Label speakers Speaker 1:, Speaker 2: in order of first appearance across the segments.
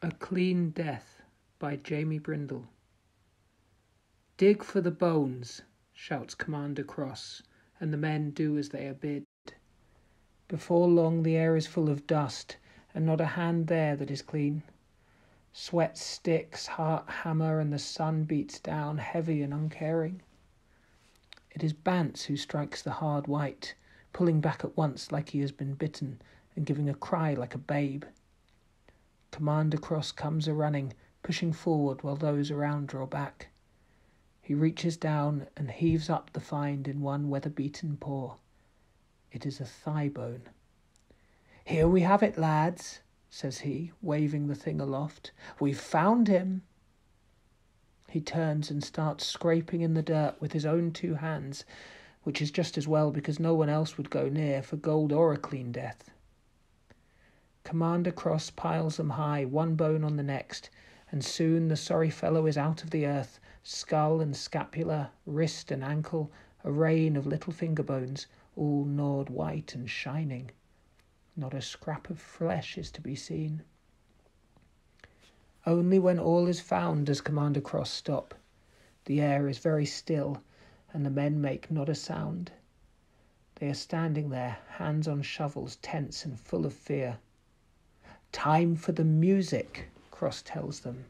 Speaker 1: A Clean Death by Jamie Brindle. Dig for the bones, shouts Commander Cross, and the men do as they are bid. Before long the air is full of dust, and not a hand there that is clean. Sweat sticks, heart hammer, and the sun beats down heavy and uncaring. It is Bance who strikes the hard white, pulling back at once like he has been bitten, and giving a cry like a babe. Commander Cross comes a-running, pushing forward while those around draw back. He reaches down and heaves up the find in one weather-beaten paw. It is a thigh bone. "Here we have it, lads," says he, waving the thing aloft. "We've found him." He turns and starts scraping in the dirt with his own two hands, which is just as well because no one else would go near for gold or a clean death. Commander Cross piles them high, one bone on the next, and soon the sorry fellow is out of the earth, skull and scapula, wrist and ankle, a rain of little finger bones, all gnawed white and shining. Not a scrap of flesh is to be seen. Only when all is found does Commander Cross stop. The air is very still, and the men make not a sound. They are standing there, hands on shovels, tense and full of fear. "Time for the music," Cross tells them.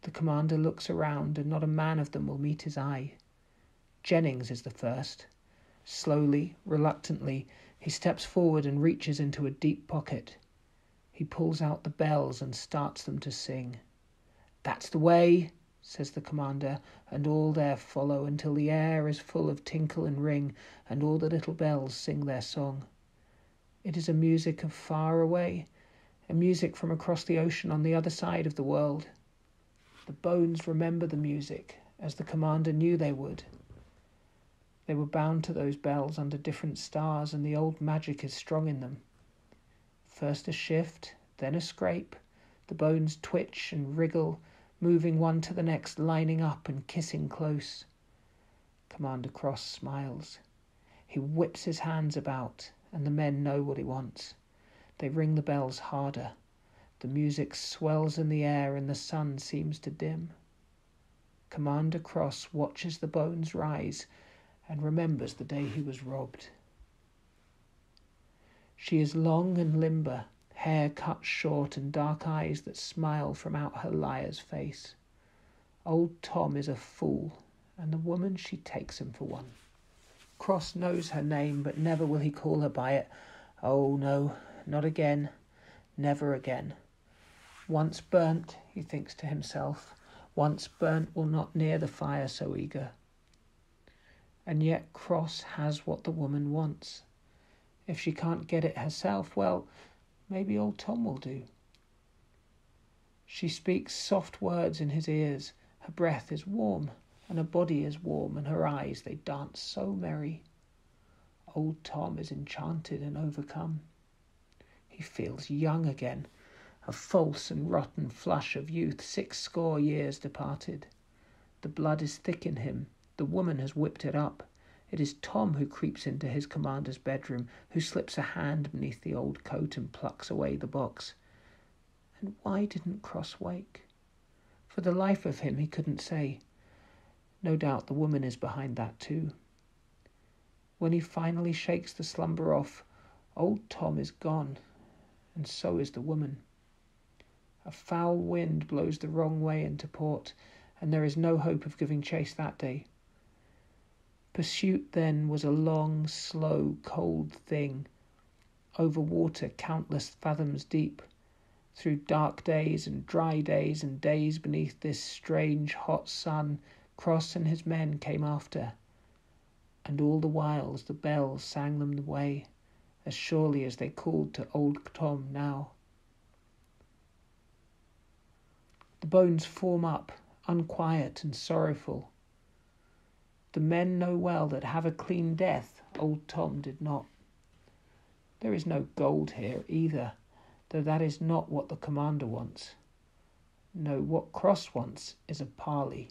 Speaker 1: The commander looks around, and not a man of them will meet his eye. Jennings is the first. Slowly, reluctantly, he steps forward and reaches into a deep pocket. He pulls out the bells and starts them to sing. "That's the way," says the commander, and all there follow until the air is full of tinkle and ring, and all the little bells sing their song. It is a music of far away, a music from across the ocean on the other side of the world. The bones remember the music, as the commander knew they would. They were bound to those bells under different stars, and the old magic is strong in them. First a shift, then a scrape. The bones twitch and wriggle, moving one to the next, lining up and kissing close. Commander Cross smiles. He whips his hands about, and the men know what he wants. They ring the bells harder. The music swells in the air, and the sun seems to dim. Commander Cross watches the bones rise and remembers the day he was robbed. She is long and limber, hair cut short and dark eyes that smile from out her liar's face. Old Tom is a fool, and the woman, she takes him for one. Cross knows her name, but never will he call her by it. Oh no, not again, never again. Once burnt, he thinks to himself, once burnt will not near the fire so eager. And yet Cross has what the woman wants. If she can't get it herself, well, maybe old Tom will do. She speaks soft words in his ears. Her breath is warm, and her body is warm, and her eyes, they dance so merry. Old Tom is enchanted and overcome. He feels young again, a false and rotten flush of youth 60 years departed. The blood is thick in him. The woman has whipped it up. It is Tom who creeps into his commander's bedroom, who slips a hand beneath the old coat and plucks away the box. And why didn't Cross wake? For the life of him he couldn't say. No doubt the woman is behind that too. When he finally shakes the slumber off, old Tom is gone, and so is the woman. A foul wind blows the wrong way into port, and there is no hope of giving chase that day. Pursuit then was a long, slow, cold thing, over water countless fathoms deep, through dark days and dry days and days beneath this strange hot sun. Cross and his men came after, and all the whiles the bells sang them the way, as surely as they called to old Tom now. The bones form up, unquiet and sorrowful. The men know well that have a clean death old Tom did not. There is no gold here either, though that is not what the commander wants. No, what Cross wants is a parley.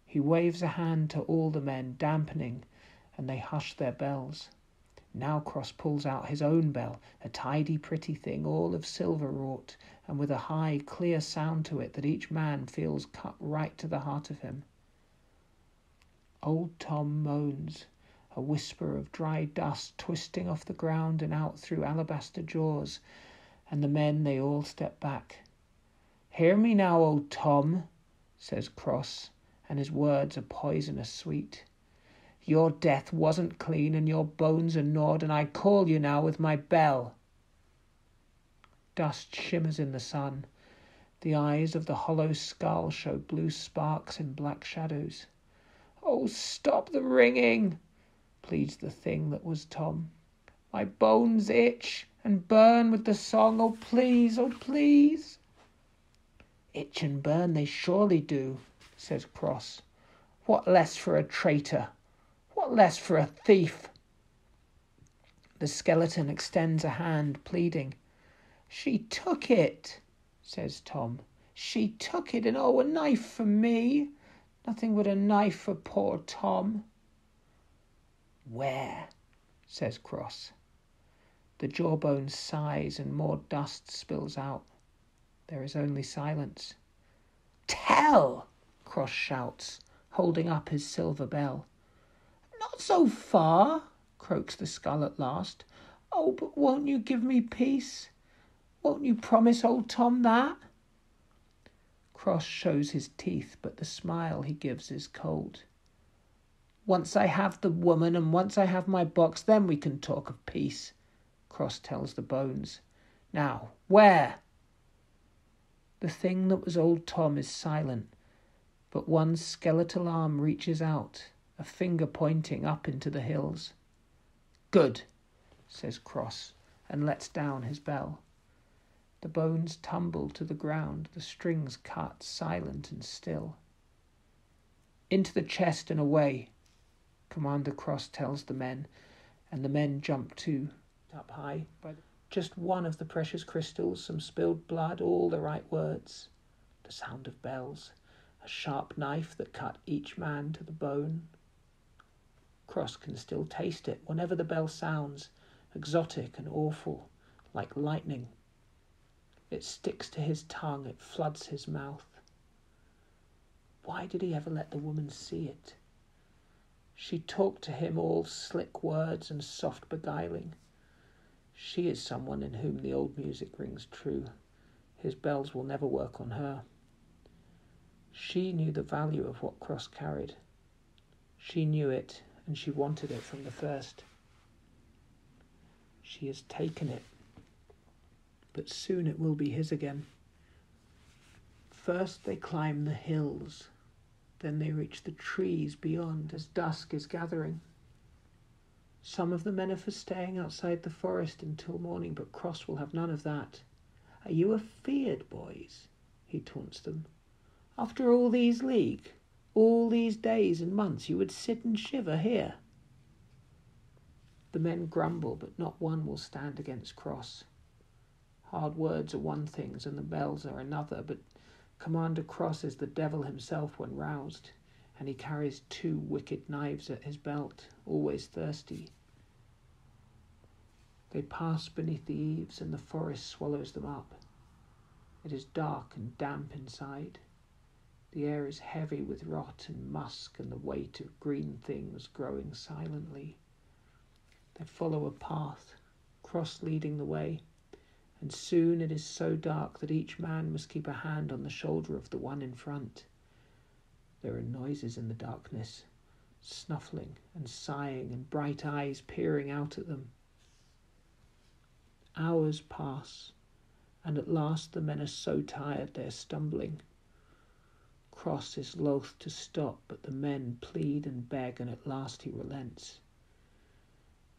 Speaker 1: He waves a hand to all the men, dampening, and they hush their bells. Now Cross pulls out his own bell, a tidy, pretty thing, all of silver wrought, and with a high, clear sound to it that each man feels cut right to the heart of him. Old Tom moans, a whisper of dry dust twisting off the ground and out through alabaster jaws, and the men, they all step back. "Hear me now, old Tom," says Cross, and his words are poisonous sweet. "Your death wasn't clean, and your bones are gnawed, and I call you now with my bell." Dust shimmers in the sun. The eyes of the hollow skull show blue sparks in black shadows. "Oh, stop the ringing," pleads the thing that was Tom. "My bones itch and burn with the song. Oh, please, oh, please." "Itch and burn they surely do," says Cross. "What less for a traitor? What less for a thief?" The skeleton extends a hand, pleading. "She took it," says Tom. "She took it, and oh, a knife for me. Nothing but a knife for poor Tom." "Where?" says Cross. The jawbone sighs and more dust spills out. There is only silence. "Tell!" Cross shouts, holding up his silver bell. "Not so far," croaks the skull at last. "Oh, but won't you give me peace? Won't you promise old Tom that?" Cross shows his teeth, but the smile he gives is cold. "Once I have the woman, and once I have my box, then we can talk of peace," Cross tells the bones. "Now, where?" The thing that was old Tom is silent, but one skeletal arm reaches out, a finger pointing up into the hills. "Good," says Cross, and lets down his bell. The bones tumble to the ground, the strings cut, silent and still. "Into the chest and away," Commander Cross tells the men, and the men jump too. Up high, just one of the precious crystals, some spilled blood, all the right words. The sound of bells, a sharp knife that cut each man to the bone. Cross can still taste it whenever the bell sounds, exotic and awful, like lightning. It sticks to his tongue, it floods his mouth. Why did he ever let the woman see it? She talked to him all slick words and soft beguiling. She is someone in whom the old music rings true. His bells will never work on her. She knew the value of what Cross carried. She knew it, and she wanted it from the first. She has taken it, but soon it will be his again. First they climb the hills, then they reach the trees beyond as dusk is gathering. Some of the men are for staying outside the forest until morning, but Cross will have none of that. "Are you afeard, boys?" he taunts them. "After all these league, all these days and months, you would sit and shiver here?" The men grumble, but not one will stand against Cross. Hard words are one thing, and the bells are another, but Commander Cross is the devil himself when roused, and he carries 2 wicked knives at his belt, always thirsty. They pass beneath the eaves, and the forest swallows them up. It is dark and damp inside. The air is heavy with rot and musk and the weight of green things growing silently. They follow a path, Cross leading the way, and soon it is so dark that each man must keep a hand on the shoulder of the one in front. There are noises in the darkness, snuffling and sighing and bright eyes peering out at them. Hours pass, and at last the men are so tired they are stumbling. Cross is loath to stop, but the men plead and beg, and at last he relents.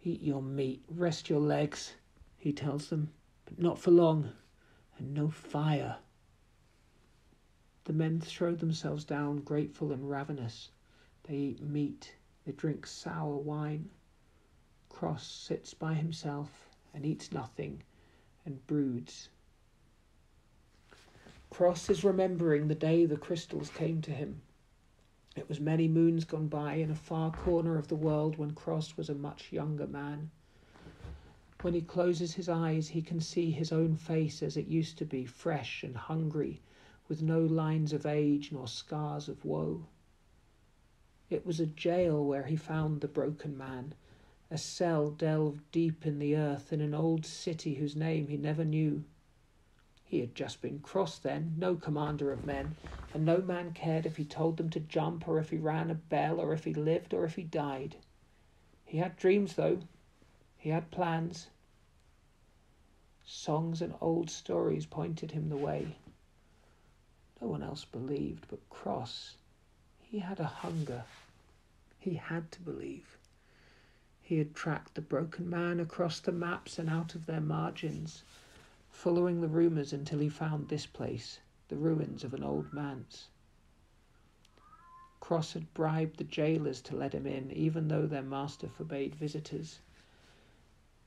Speaker 1: "Eat your meat, rest your legs," he tells them, "but not for long, and no fire." The men throw themselves down, grateful and ravenous. They eat meat, they drink sour wine. Cross sits by himself and eats nothing and broods. Cross is remembering the day the crystals came to him. It was many moons gone by in a far corner of the world when Cross was a much younger man. When he closes his eyes, he can see his own face as it used to be, fresh and hungry, with no lines of age nor scars of woe. It was a jail where he found the broken man, a cell delved deep in the earth in an old city whose name he never knew. He had just been crossed then, no commander of men, and no man cared if he told them to jump, or if he rang a bell, or if he lived, or if he died. He had dreams, though. He had plans. Songs and old stories pointed him the way. No one else believed, but Cross, he had a hunger. He had to believe. He had tracked the broken man across the maps and out of their margins, following the rumours until he found this place, the ruins of an old manse. Cross had bribed the jailers to let him in, even though their master forbade visitors.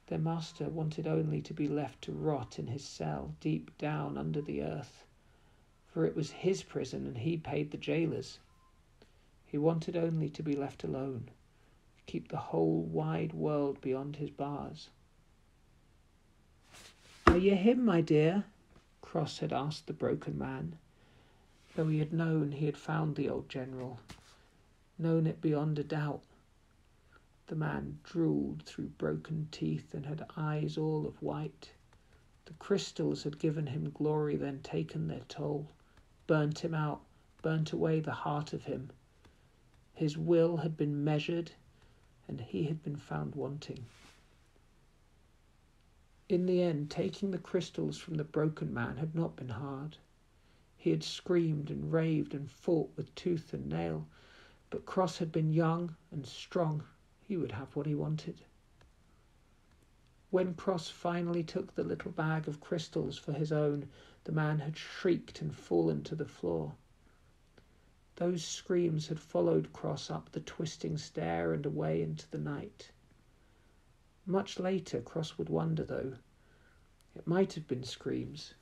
Speaker 1: Their master wanted only to be left to rot in his cell, deep down under the earth, for it was his prison and he paid the jailers. He wanted only to be left alone, to keep the whole wide world beyond his bars. "Are you him, my dear?" Cross had asked the broken man, though he had known he had found the old general, known it beyond a doubt. The man drooled through broken teeth and had eyes all of white. The crystals had given him glory, then taken their toll, burnt him out, burnt away the heart of him. His will had been measured, and he had been found wanting. In the end, taking the crystals from the broken man had not been hard. He had screamed and raved and fought with tooth and nail, but Cross had been young and strong. He would have what he wanted. When Cross finally took the little bag of crystals for his own, the man had shrieked and fallen to the floor. Those screams had followed Cross up the twisting stair and away into the night. Much later, Cross would wonder, though. It might have been screams.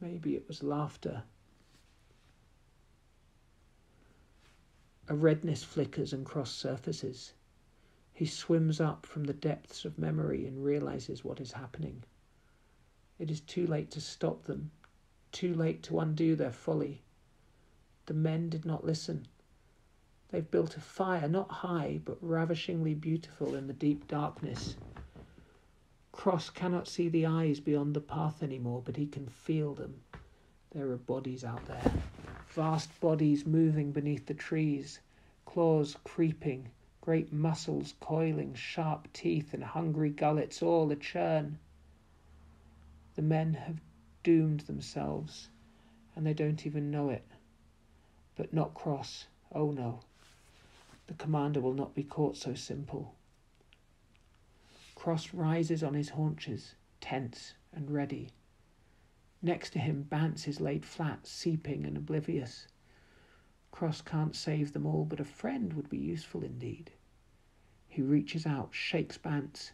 Speaker 1: Maybe it was laughter. A redness flickers and Cross surfaces. He swims up from the depths of memory and realizes what is happening. It is too late to stop them, too late to undo their folly. The men did not listen. They've built a fire, not high, but ravishingly beautiful in the deep darkness. Cross cannot see the eyes beyond the path anymore, but he can feel them. There are bodies out there, vast bodies moving beneath the trees, claws creeping, great muscles coiling, sharp teeth and hungry gullets, all a churn. The men have doomed themselves, and they don't even know it. But not Cross. Oh no. The commander will not be caught so simple. Cross rises on his haunches, tense and ready. Next to him, Bance is laid flat, seeping and oblivious. Cross can't save them all, but a friend would be useful indeed. He reaches out, shakes Bance.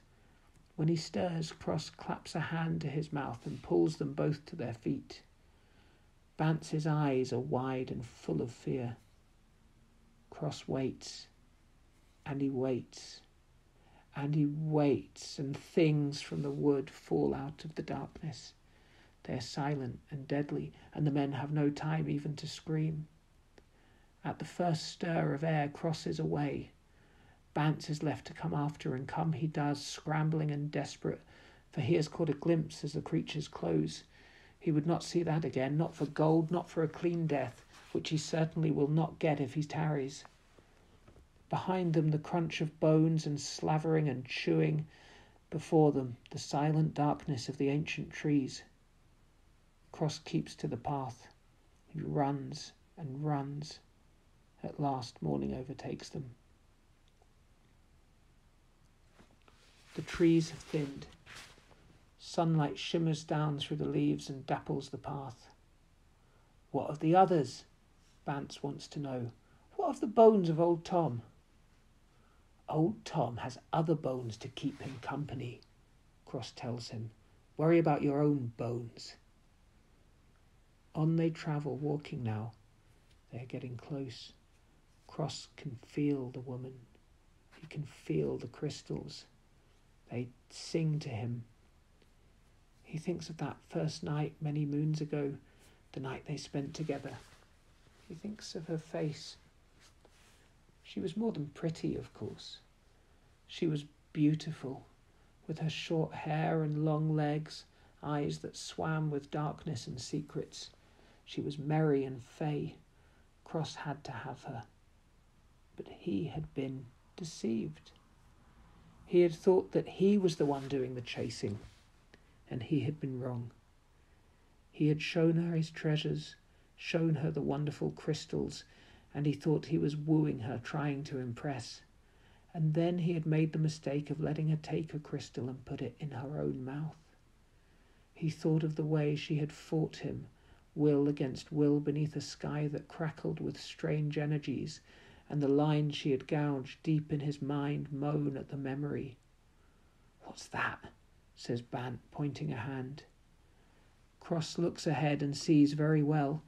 Speaker 1: When he stirs, Cross claps a hand to his mouth and pulls them both to their feet. Bance's eyes are wide and full of fear. Cross waits, and he waits, and he waits, and things from the wood fall out of the darkness. They are silent and deadly, and the men have no time even to scream. At the first stir of air, Cross is away. Bance is left to come after, and come he does, scrambling and desperate, for he has caught a glimpse as the creatures close. He would not see that again, not for gold, not for a clean death, which he certainly will not get if he tarries. Behind them, the crunch of bones and slavering and chewing. Before them, the silent darkness of the ancient trees. Cross keeps to the path. He runs and runs. At last, morning overtakes them. The trees have thinned. Sunlight shimmers down through the leaves and dapples the path. What of the others? Bance wants to know. What of the bones of old Tom? Old Tom has other bones to keep him company, Cross tells him. Worry about your own bones. On they travel, walking now. They are getting close. Cross can feel the woman. He can feel the crystals. They sing to him. He thinks of that first night many moons ago, the night they spent together. He thinks of her face. She was more than pretty, of course. She was beautiful, with her short hair and long legs, eyes that swam with darkness and secrets. She was merry and fey. Cross had to have her. But he had been deceived. He had thought that he was the one doing the chasing, and he had been wrong. He had shown her his treasures, shown her the wonderful crystals, and he thought he was wooing her, trying to impress. And then he had made the mistake of letting her take a crystal and put it in her own mouth. He thought of the way she had fought him, will against will, beneath a sky that crackled with strange energies, and the lines she had gouged deep in his mind moan at the memory. "What's that?" says Bant, pointing a hand. Cross looks ahead and sees very well.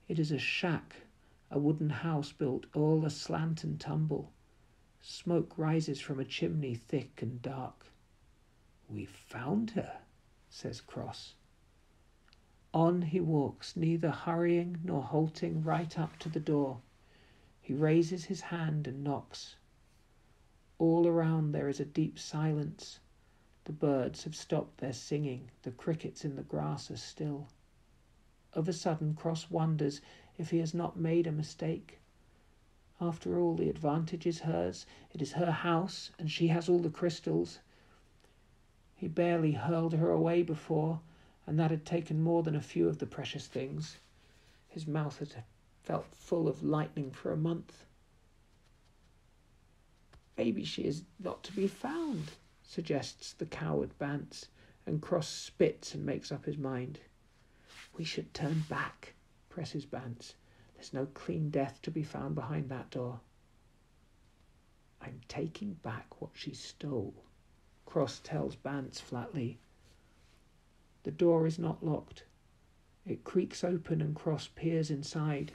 Speaker 1: It is a shack, a wooden house built all aslant and tumble. Smoke rises from a chimney thick and dark. "We've found her," says Cross. On he walks, neither hurrying nor halting, right up to the door. He raises his hand and knocks. All around there is a deep silence. The birds have stopped their singing. The crickets in the grass are still. Of a sudden, Cross wonders if he has not made a mistake. After all, the advantage is hers. It is her house, and she has all the crystals. He barely hurled her away before, and that had taken more than a few of the precious things. His mouth had felt full of lightning for a month. "Maybe she is not to be found," suggests the coward Bants, and Cross spits and makes up his mind. "We should turn back," presses Bants. "There's no clean death to be found behind that door." "I'm taking back what she stole," Cross tells Bants flatly. The door is not locked. It creaks open and Cross peers inside.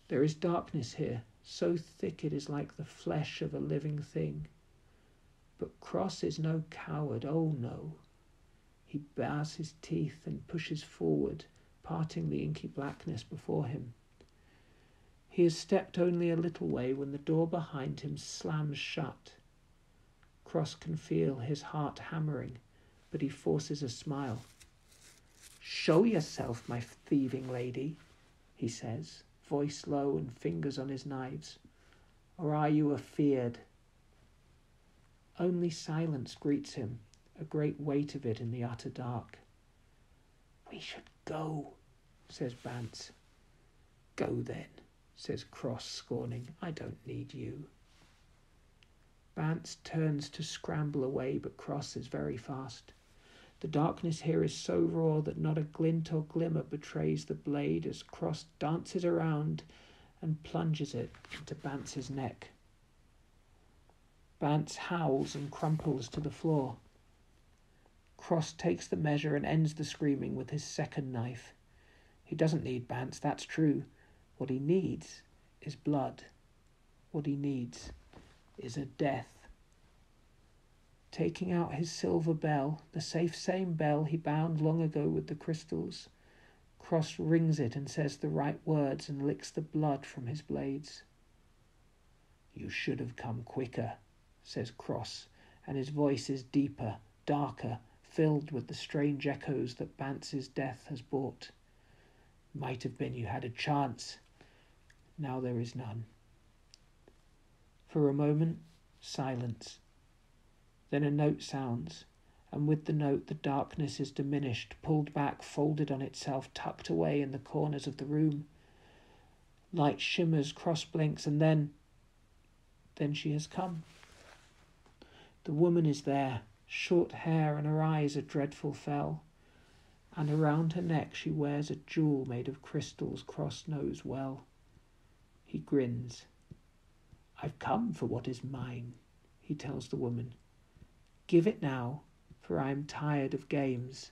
Speaker 1: There is darkness here, so thick it is like the flesh of a living thing. But Cross is no coward, oh no. He bars his teeth and pushes forward, parting the inky blackness before him. He has stepped only a little way when the door behind him slams shut. Cross can feel his heart hammering, but he forces a smile. "Show yourself, my thieving lady," he says, voice low and fingers on his knives. "Or are you afeard?" Only silence greets him, a great weight of it in the utter dark. "We should go," says Bants. "Go then," says Cross, scorning. "I don't need you." Bants turns to scramble away, but Cross is very fast. The darkness here is so raw that not a glint or glimmer betrays the blade as Cross dances around and plunges it into Bants's neck. Bants howls and crumples to the floor. Cross takes the measure and ends the screaming with his second knife. He doesn't need Bants, that's true. What he needs is blood. What he needs is a death. Taking out his silver bell, the same bell he bound long ago with the crystals, Cross rings it and says the right words and licks the blood from his blades. "You should have come quicker," says Cross, and his voice is deeper, darker, filled with the strange echoes that Bants's death has brought. "Might have been you had a chance. Now there is none." For a moment, silence. Then a note sounds, and with the note the darkness is diminished, pulled back, folded on itself, tucked away in the corners of the room. Light shimmers, Cross blinks, and then she has come. The woman is there, short hair, and her eyes a dreadful fell, and around her neck she wears a jewel made of crystals Cross knows well. He grins. "I've come for what is mine," he tells the woman. "Give it now, for I am tired of games."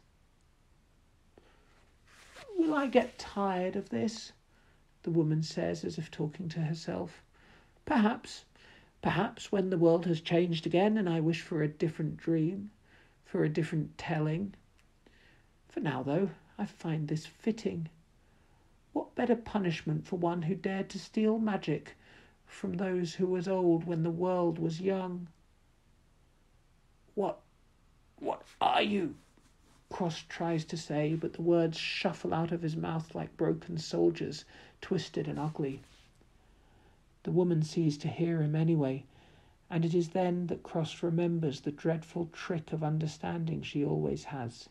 Speaker 1: "Will I get tired of this?" the woman says, as if talking to herself. "Perhaps, Perhaps when the world has changed again and I wish for a different dream, for a different telling. For now, though, I find this fitting. What better punishment for one who dared to steal magic from those who was old when the world was young? What are you? Cross tries to say, but the words shuffle out of his mouth like broken soldiers, twisted and ugly. The woman sees to hear him anyway, and it is then that Cross remembers the dreadful trick of understanding she always has.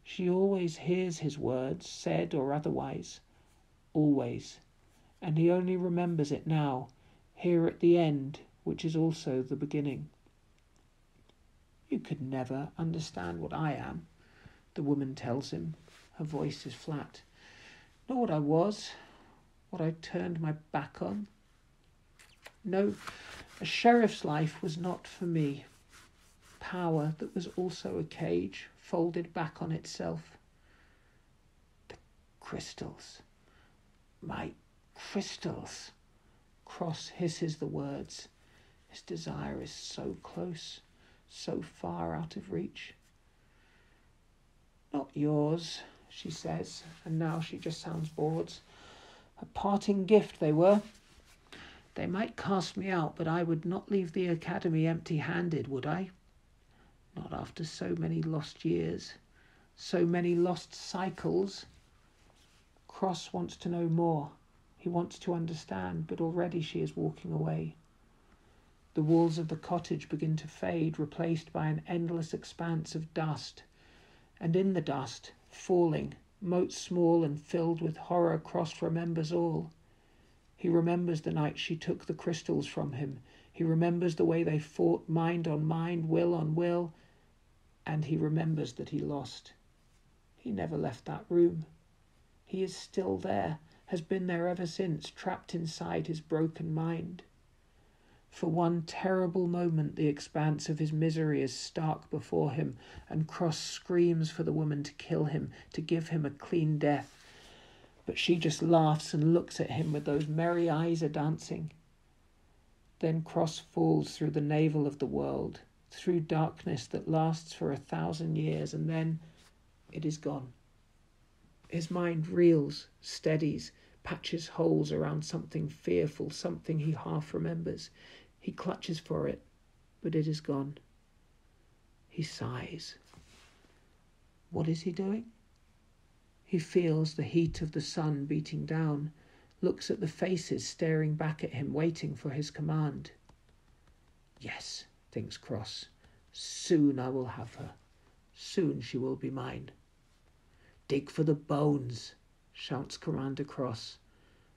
Speaker 1: She always hears his words, said or otherwise, always, and he only remembers it now, here at the end, which is also the beginning. You could never understand what I am, the woman tells him. Her voice is flat. Nor what I was, what I turned my back on. No, a sheriff's life was not for me. Power that was also a cage, folded back on itself. The crystals. My crystals. Cross hisses the words. His desire is so close, so far out of reach. Not yours, she says, and now she just sounds bored. A parting gift they were. They might cast me out, but I would not leave the academy empty-handed, would I? Not after so many lost years, so many lost cycles. Cross wants to know more. He wants to understand, but already she is walking away. The walls of the cottage begin to fade, replaced by an endless expanse of dust. And in the dust, falling, motes small and filled with horror, Cross remembers all. He remembers the night she took the crystals from him. He remembers the way they fought, mind on mind, will on will. And he remembers that he lost. He never left that room. He is still there, has been there ever since, trapped inside his broken mind. For one terrible moment the expanse of his misery is stark before him, and Cross screams for the woman to kill him, to give him a clean death. But she just laughs and looks at him with those merry eyes a-dancing. Then Cross falls through the navel of the world, through darkness that lasts for 1,000 years, and then it is gone. His mind reels, steadies, patches holes around something fearful, something he half remembers. He clutches for it, but it is gone. He sighs. What is he doing? He feels the heat of the sun beating down, looks at the faces staring back at him, waiting for his command. Yes, thinks Cross, soon I will have her. Soon she will be mine. Dig for the bones, shouts Commander Cross,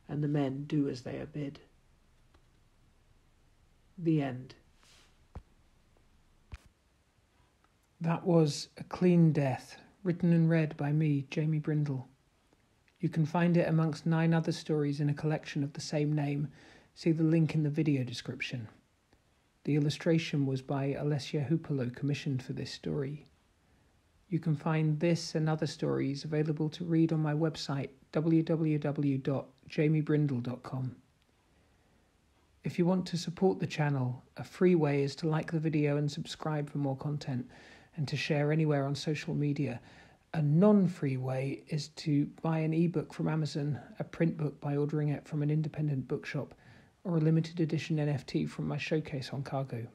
Speaker 1: and the men do as they are bid. The end. That was A Clean Death, written and read by me, Jamie Brindle. You can find it amongst 9 other stories in a collection of the same name. See the link in the video description. The illustration was by Olesya Hupalo, commissioned for this story. You can find this and other stories available to read on my website, www.jamiebrindle.com. If you want to support the channel, a free way is to like the video and subscribe for more content, and to share anywhere on social media. A non-free way is to buy an ebook from Amazon, a print book by ordering it from an independent bookshop, or a limited edition NFT from my showcase on Cargo.